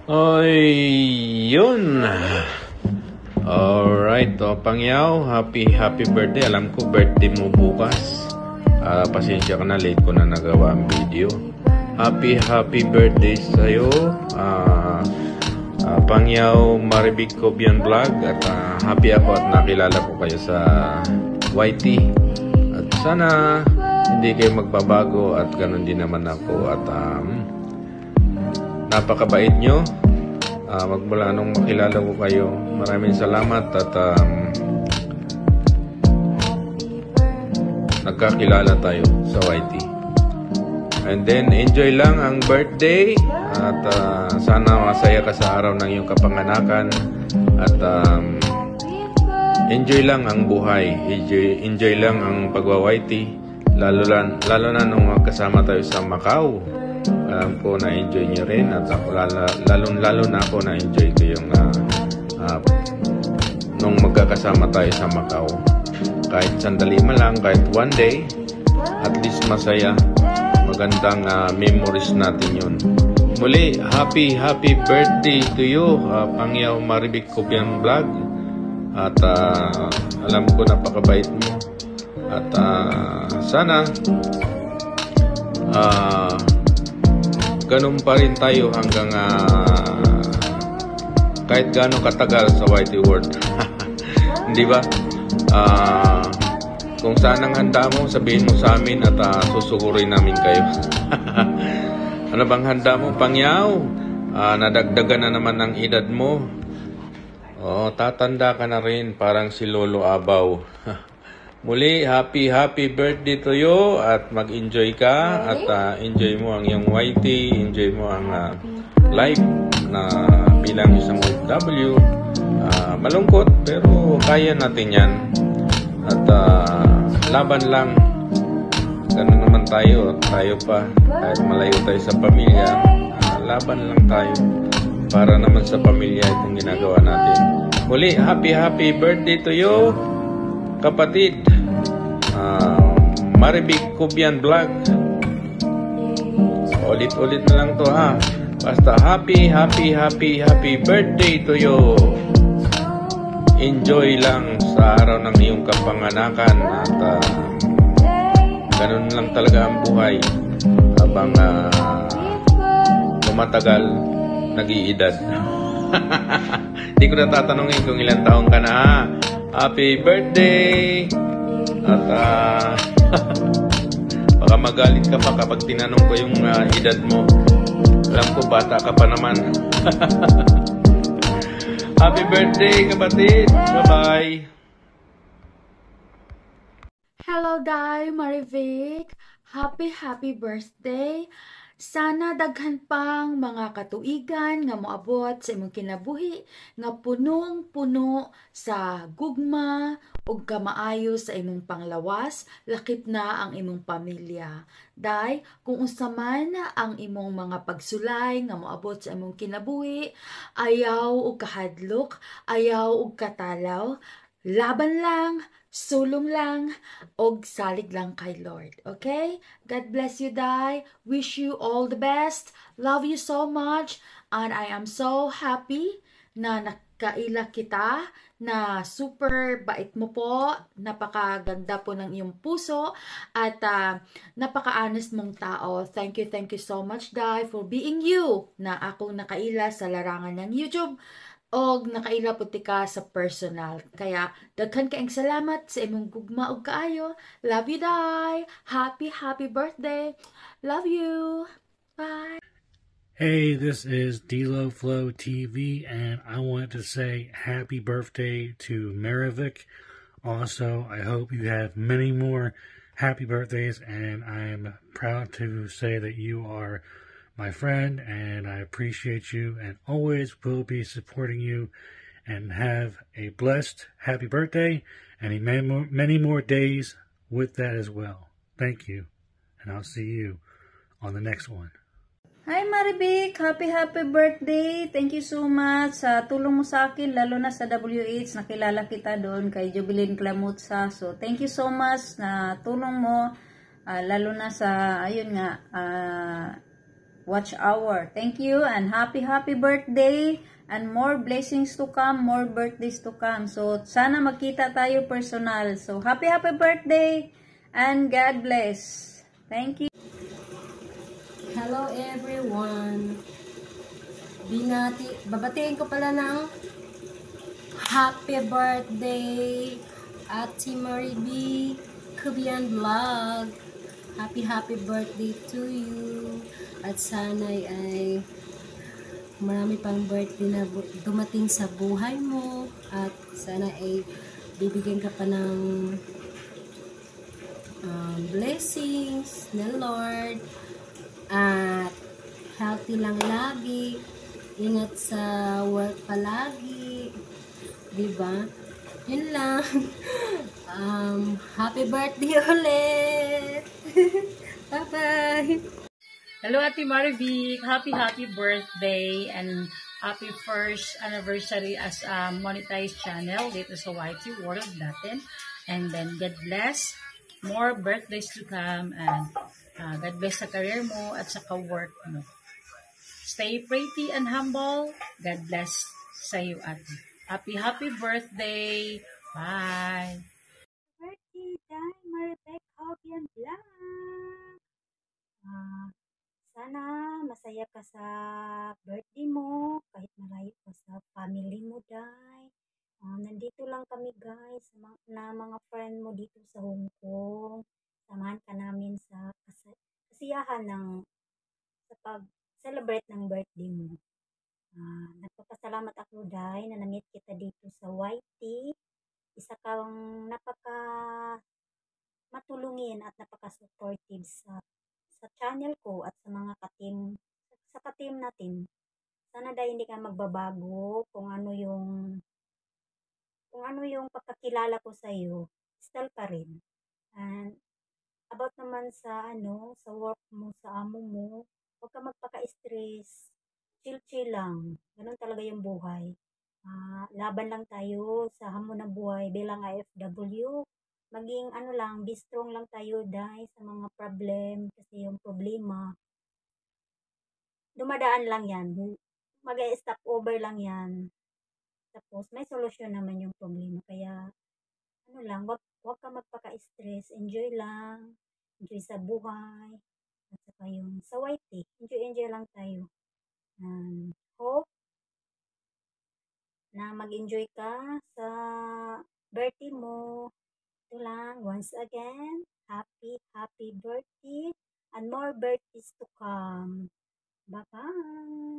Oy, yun. Alright, Pangyaw, happy birthday. Alam ko birthday mo bukas. Pasensya ka na, late ko na nagawa ang video. Happy birthday sa'yo. Pangyaw Maribig Cobian Vlog. At happy ako at nakilala ko kayo sa YT. At sana hindi kayo magbabago at ganun din naman ako. At napakabait nyo. Magmula nung makilala ko kayo, maraming salamat at nagkakilala tayo sa YT. And then enjoy lang ang birthday at sana masaya ka sa araw ng iyong kapanganakan at enjoy lang ang buhay, enjoy lang ang pagwa-YT, lalo na nung magkasama tayo sa Macau. Alam ko na-enjoy nyo rin at ako, lalo na ako na-enjoy ko yung nung magkakasama tayo sa Macau. Kahit sandali man lang, kahit one day, at least masaya. Magandang memories natin yun. Muli, happy birthday to you, Pangyaw Maribig Cobian Vlog. At alam ko napakabait mo. At sana ganun pa rin tayo hanggang kahit gaano katagal sa YT World. Hindi ba? Kung saan ang handa mo, sabihin mo sa amin at susugurin namin kayo. Ano bang handa mo, Pangyaw? Nadagdagan na naman ang edad mo. Tatanda ka na rin, parang si Lolo Abaw. Muli, happy birthday to you at mag-enjoy ka at enjoy mo ang iyong YT, enjoy mo ang life na bilang isang OFW. Malungkot pero kaya natin yan at laban lang. Ganun naman tayo pa kahit malayo tayo sa pamilya, laban lang tayo para naman sa pamilya itong ginagawa natin. Muli, happy birthday to you, kapatid, Maribig Cobian Vlog. Ulit na lang to ha. Basta happy birthday to you. Enjoy lang sa araw ng iyong kapanganakan at ganun lang talaga ang buhay habang tumatagal, nag-iedad. Hindi ko na tatanungin kung ilang taong ka na ha. Happy birthday! At baka magalit ka pa kapag tinanong ko yung edad mo. Alam ko bata ka pa naman. Happy birthday, kapatid! Bye-bye! Hello, Day Marivik! Happy birthday! Sana daghan pang mga katuigan nga moabot sa imong kinabuhi nga punong-puno sa gugma ug kamaayo sa imong panglawas, lakip na ang imong pamilya. Day, kung unsa man ang imong mga pagsulay nga moabot sa imong kinabuhi, ayaw ug kahadlok, ayaw ug katalaw, laban lang, sulong lang, og salig lang kay Lord. Okay? God bless you, Day. Wish you all the best. Love you so much. And I am so happy na nakaila kita, na super bait mo po, napakaganda po ng iyong puso, at napaka-honest mong tao. Thank you so much, Day, for being you, na akong nakaila sa larangan ng YouTube og nakaila puti ka sa personal. Kaya daghan kaayong salamat sa imong gugma og kaayo. Love you, Day. Happy birthday. Love you. Bye. Hey, this is Delo Flow TV, and I want to say happy birthday to Marivik. Also, I hope you have many more happy birthdays, and I'm proud to say that you are my friend, and I appreciate you and always will be supporting you. And have a blessed happy birthday and many more days with that as well. Thank you, and I'll see you on the next one. Hi Maribik! Happy birthday! Thank you so much sa tulong mo sa akin, lalo na sa WH. Nakilala kita doon kay Jubilin Clamutsa. So, thank you so much na tulong mo, lalo na sa, ayun nga, watch hour. Thank you and happy birthday and more blessings to come, more birthdays to come. So sana magkita tayo personal. So happy birthday and God bless. Thank you. Hello everyone. Babatiin ko pala ng happy birthday Ate Marie B. Kubian Vlog. Happy birthday to you. At sana'y ay marami pang birthday na dumating sa buhay mo. At sana ay bibigyan ka pa ng blessings ng Lord. At healthy lang lagi. Ingat sa work palagi. Diba? Yun lang. Happy birthday ulit! Bye-bye! Hello, Ate Marivic. Happy birthday and happy first anniversary as a monetized channel dito sa YT World natin. And then, God bless. More birthdays to come and God bless sa career mo at sa ka-work mo. Stay pretty and humble. God bless sa iyo, Ate. Happy birthday. Bye. Birthday, Day Marivic Hobian Vlog. Sana masaya ka sa birthday mo, kahit malayo ka sa family mo, Day. Nandito lang kami, guys, na mga friend mo dito sa Hong Kong. Samahan ka namin sa kasiyahan sa pag-celebrate ng birthday mo. Nagpapasalamat ako, Day, na na-meet kita dito sa YT. Isa kang matulungin at napaka-supportive sa channel ko at sa mga ka-team natin. Sana dahil hindi ka magbabago kung ano yung pagkakilala ko sa iyo, still pa rin. And about naman sa sa work mo, sa amo mo, huwag ka magpaka-stress. Chill lang. Ganun talaga yung buhay. Laban lang tayo sa hamon ng buhay bilang IFW. Maging be strong lang tayo dahil sa mga problem, kasi yung problema dumadaan lang yan, mag-stop over lang yan, tapos may solusyon naman yung problema. Kaya wag ka magpaka-stress, enjoy sa buhay, at saka yung sa YT, enjoy lang tayo. Hope na mag-enjoy ka sa birthday mo. Ito lang, once again, happy birthday and more birthdays to come. Bye-bye!